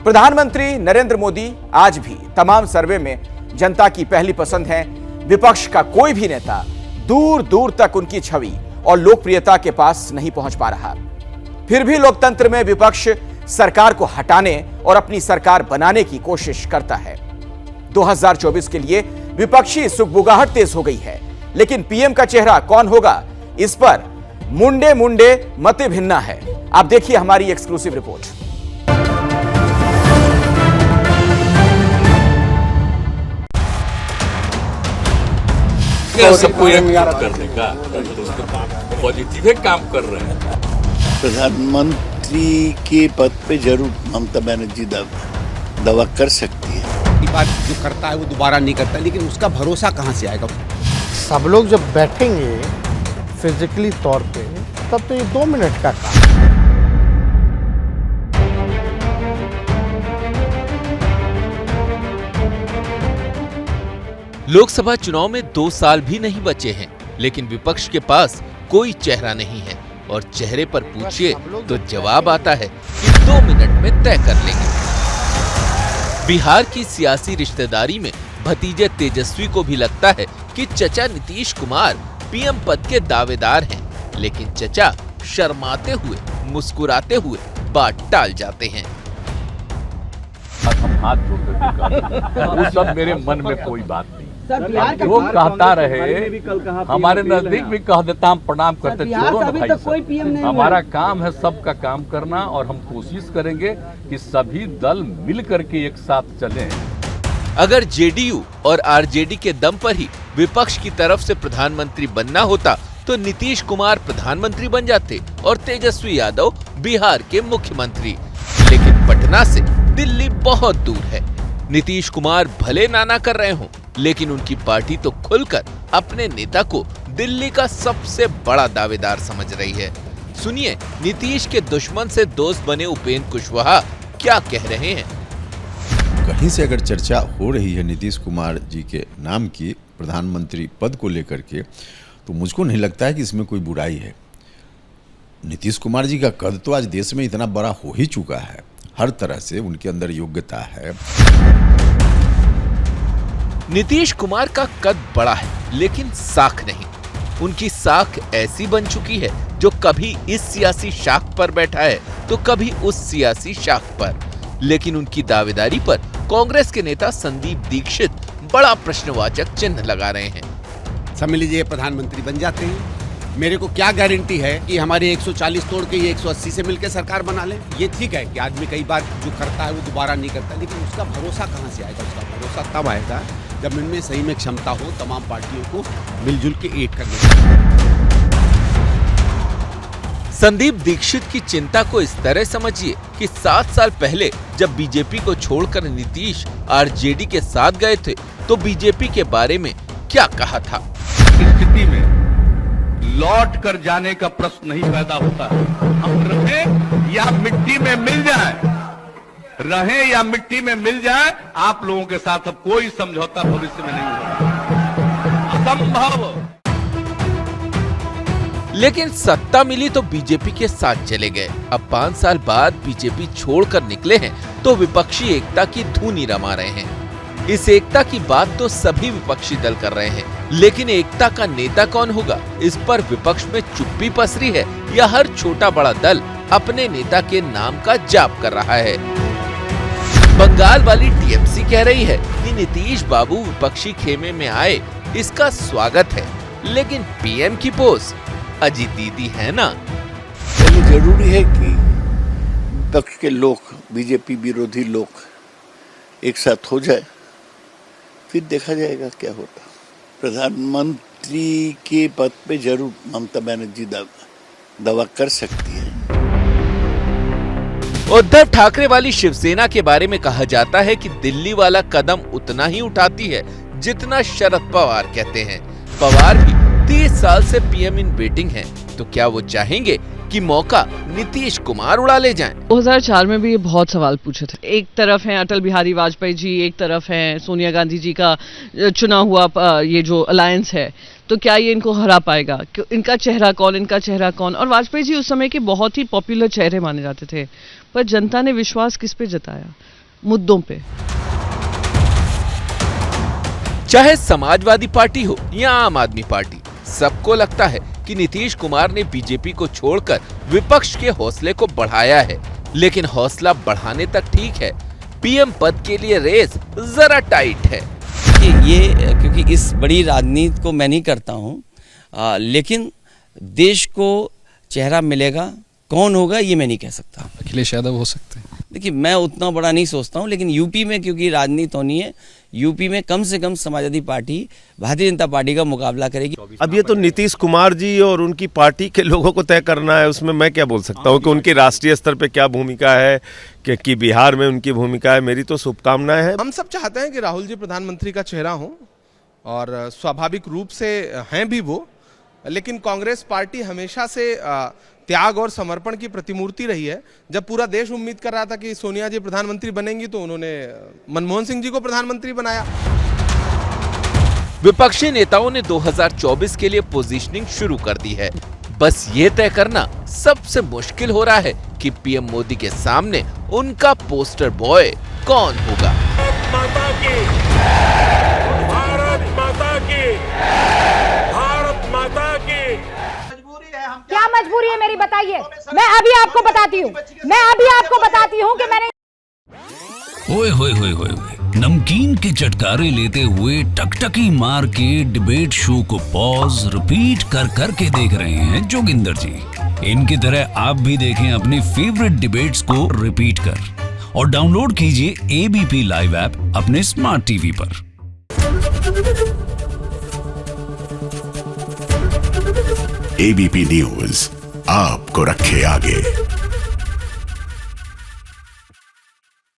प्रधानमंत्री नरेंद्र मोदी आज भी तमाम सर्वे में जनता की पहली पसंद है। विपक्ष का कोई भी नेता दूर दूर तक उनकी छवि और लोकप्रियता के पास नहीं पहुंच पा रहा। फिर भी लोकतंत्र में विपक्ष सरकार को हटाने और अपनी सरकार बनाने की कोशिश करता है। 2024 के लिए विपक्षी सुगबुगाहट तेज हो गई है, लेकिन पीएम का चेहरा कौन होगा, इस पर मुंडे मुंडे मते भिन्ना है। आप देखिए हमारी एक्सक्लूसिव रिपोर्ट। सबको एक करने का पॉजिटिव काम कर रहे हैं। प्रधानमंत्री के पद पे जरूर ममता बनर्जी दावा कर सकती है। ये बात जो करता है वो दोबारा नहीं करता, लेकिन उसका भरोसा कहाँ से आएगा? सब लोग जब बैठेंगे फिजिकली तौर पे, तब तो ये 2 मिनट का काम है। लोकसभा चुनाव में 2 साल भी नहीं बचे हैं, लेकिन विपक्ष के पास कोई चेहरा नहीं है और चेहरे पर पूछिए तो जवाब आता है कि 2 मिनट में तय कर लेंगे। बिहार की सियासी रिश्तेदारी में भतीजे तेजस्वी को भी लगता है कि चचा नीतीश कुमार पीएम पद के दावेदार हैं, लेकिन चचा शर्माते हुए मुस्कुराते हुए बात टाल जाते हैं। हम हाथ जोड़कर वो सब मेरे मन में कोई बात नहीं। वो कहता रहे, हमारे नजदीक भी कह देता, हम प्रणाम करते, छोड़ो ना भाई साहब। हमारा काम है सबका काम करना और हम कोशिश करेंगे कि सभी दल मिल करके एक साथ चलें। अगर जेडीयू और आरजेडी के दम पर ही विपक्ष की तरफ से प्रधानमंत्री बनना होता तो नीतीश कुमार प्रधानमंत्री बन जाते और तेजस्वी यादव बिहार के मुख्यमंत्री। लेकिन पटना से दिल्ली बहुत दूर है। नीतीश कुमार भले नाना कर रहे हों, लेकिन उनकी पार्टी तो खुलकर अपने नेता को दिल्ली का सबसे बड़ा दावेदार समझ रही है। सुनिए नीतीश के दुश्मन से दोस्त बने उपेंद्र कुशवाहा क्या कह रहे हैं। कहीं से अगर चर्चा हो रही है नीतीश कुमार जी के नाम की प्रधानमंत्री पद को लेकर के, तो मुझको नहीं लगता है कि इसमें कोई बुराई है। नीतीश कुमार जी का कद तो आज देश में इतना बड़ा हो ही चुका है, हर तरह से उनके अंदर योग्यता है। नीतीश कुमार का कद बड़ा है, लेकिन साख नहीं। उनकी साख ऐसी बन चुकी है जो कभी इस सियासी शाख पर बैठा है तो कभी उस सियासी शाख पर। लेकिन उनकी दावेदारी पर कांग्रेस के नेता संदीप दीक्षित बड़ा प्रश्नवाचक चिन्ह लगा रहे हैं। समझ लीजिए प्रधानमंत्री बन जाते हैं, मेरे को क्या गारंटी है कि हमारे 140 तोड़ के ये 180 से मिलकर सरकार बना ले? ये ठीक है कि आदमी कई बार जो करता है वो दोबारा नहीं करता, लेकिन उसका भरोसा कहाँ से आएगा? उसका भरोसा तब आएगा जब इनमें सही में क्षमता हो तमाम पार्टियों को मिलजुल के एक करने की। संदीप दीक्षित की चिंता को इस तरह समझिए कि 7 साल पहले जब बीजेपी को छोड़कर नीतीश आरजेडी के साथ गए थे तो बीजेपी के बारे में क्या कहा था। स्थिति में लौट कर जाने का प्रश्न नहीं पैदा होता। हम रहें या मिट्टी में मिल जाए, रहें या मिट्टी में मिल जाए, आप लोगों के साथ अब कोई समझौता भविष्य में नहीं होगा, असंभव। लेकिन सत्ता मिली तो बीजेपी के साथ चले गए। अब 5 साल बाद बीजेपी छोड़कर निकले हैं तो विपक्षी एकता की धूनी रमा रहे हैं। इस एकता की बात तो सभी विपक्षी दल कर रहे हैं, लेकिन एकता का नेता कौन होगा, इस पर विपक्ष में चुप्पी पसरी है या हर छोटा बड़ा दल अपने नेता के नाम का जाप कर रहा है। बंगाल वाली टीएमसी कह रही है कि नीतीश बाबू विपक्षी खेमे में आए, इसका स्वागत है, लेकिन पीएम की पोस्ट अजीत दीदी है ना। पहले जरूरी है कि विपक्ष के लोग, बीजेपी विरोधी लोग एक साथ हो जाए, फिर देखा जाएगा क्या होता। प्रधानमंत्री के पद पे जरूर ममता बनर्जी दावा कर सकती है। उद्धव ठाकरे वाली शिवसेना के बारे में कहा जाता है कि दिल्ली वाला कदम उतना ही उठाती है जितना शरद पवार कहते हैं। पवार भी 30 साल से पीएम इन वेटिंग हैं, तो क्या वो चाहेंगे कि मौका नीतीश कुमार उड़ा ले जाएं? 2004 में भी ये बहुत सवाल पूछे थे। एक तरफ है अटल बिहारी वाजपेयी जी, एक तरफ है सोनिया गांधी जी का चुना हुआ ये जो अलायंस है, तो क्या ये इनको हरा पाएगा? इनका चेहरा कौन, इनका चेहरा कौन? और वाजपेयी जी उस समय के बहुत ही पॉपुलर चेहरे माने जाते थे, पर जनता ने विश्वास किस पे जताया? मुद्दों पे। चाहे समाजवादी पार्टी हो या आम आदमी पार्टी, सबको लगता है कि नीतीश कुमार ने बीजेपी को छोड़कर विपक्ष के हौसले को बढ़ाया है। लेकिन हौसला बढ़ाने तक ठीक है, पीएम पद के लिए रेस जरा टाइट है। ये क्योंकि इस बड़ी राजनीति को मैं नहीं करता हूँ, लेकिन देश को चेहरा मिलेगा, कौन होगा ये मैं नहीं कह सकता। अखिलेश यादव हो सकते हैं। देखिए, मैं उतना बड़ा नहीं सोचता हूँ, लेकिन यूपी में क्योंकि राजनीति होनी है, यूपी में कम से कम समाजवादी पार्टी भारतीय जनता पार्टी का मुकाबला करेगी। अब ये तो नीतीश कुमार जी और उनकी पार्टी के लोगों को तय करना है, उसमें मैं क्या बोल सकता हूँ कि उनकी राष्ट्रीय स्तर पे क्या भूमिका है, कि बिहार में उनकी भूमिका है। मेरी तो शुभकामनाएं हैं। हम सब चाहते हैं कि राहुल जी प्रधानमंत्री का चेहरा हो, और स्वाभाविक रूप से हैं भी वो, लेकिन कांग्रेस पार्टी हमेशा से त्याग और समर्पण की प्रतिमूर्ति रही है। जब पूरा देश उम्मीद कर रहा था कि सोनिया जी प्रधानमंत्री बनेंगी, तो उन्होंने मनमोहन सिंह जी को प्रधानमंत्री बनाया। विपक्षी नेताओं ने 2024 के लिए पोजीशनिंग शुरू कर दी है। बस ये तय करना सबसे मुश्किल हो रहा है कि पीएम मोदी के सामने उनका पोस्टर बॉय कौन होगा। माता की, भारत माता की, भारत माता की। क्या मजबूरी है मेरी, बताइए। मैं अभी आपको बताती हूँ कि मैंने ओए होए होए होए नमकीन के चटकारे लेते हुए टकटकी मार के डिबेट शो को पॉज रिपीट कर करके देख रहे हैं जोगिंदर जी। इनकी तरह आप भी देखें अपनी फेवरेट डिबेट्स को रिपीट कर, और डाउनलोड कीजिए एबीपी लाइव ऐप अपने स्मार्ट टीवी पर। एबीपी न्यूज आपको रखे आगे।